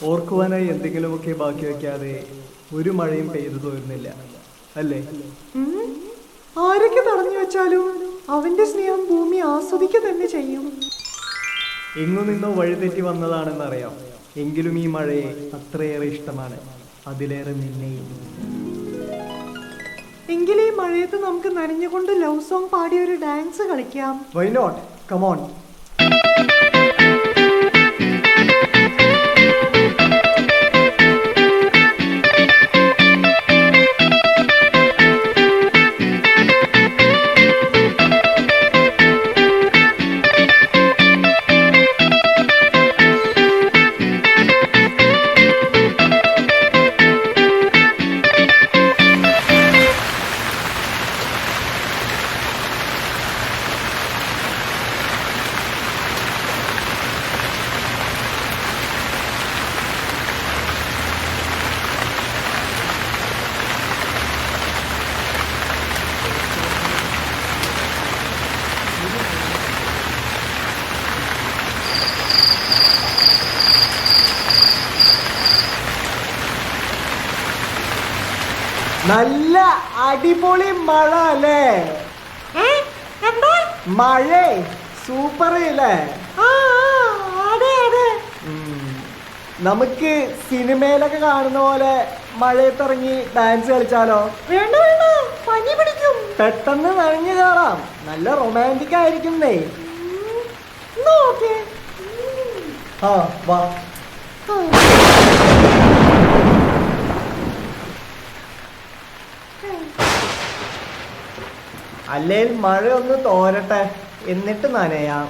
ഓർക്കുവാനായി എന്തെങ്കിലുമൊക്കെ ബാക്കി വയ്ക്കാതെ ഒരു മഴയും പെയ്തു തോരുന്നില്ല അല്ലേ? ആരൊക്കെ തടഞ്ഞു വെച്ചാലും അവന്റെ സ്നേഹം ഭൂമി ആസ്വദിക്കുക തന്നെ ചെയ്യും. എങ്ങു നിന്നോ വഴിതെറ്റി വന്നതാണെന്നറിയാം, എങ്കിലും ഈ മഴയെ അത്രയേറെ ഇഷ്ടമാണ്, അതിലേറെ നിന്നെയും. എങ്കിൽ ഈ മഴയത്ത് നമുക്ക് നനഞ്ഞുകൊണ്ട് ലവ് സോങ് പാടിയ ഒരു ഡാൻസ് കളിക്കാം. Why not, come on. നല്ല അടിപൊളി മഴ അല്ലേ? മഴ സൂപ്പർ അല്ലേ? നമുക്ക് സിനിമയിലൊക്കെ കാണുന്ന പോലെ മഴയത്തിറങ്ങി ഡാൻസ് കളിച്ചാലോ? വേണ്ട വേണ്ട, പനി പിടിക്കും. പെട്ടെന്ന് നനഞ്ഞു കയറാം, നല്ല റൊമാൻറ്റിക് ആയിരിക്കുന്നേ. ആ വാ. അല്ലേൽ മഴ ഒന്ന് തോരട്ടെ, എന്നിട്ട് നനയാം.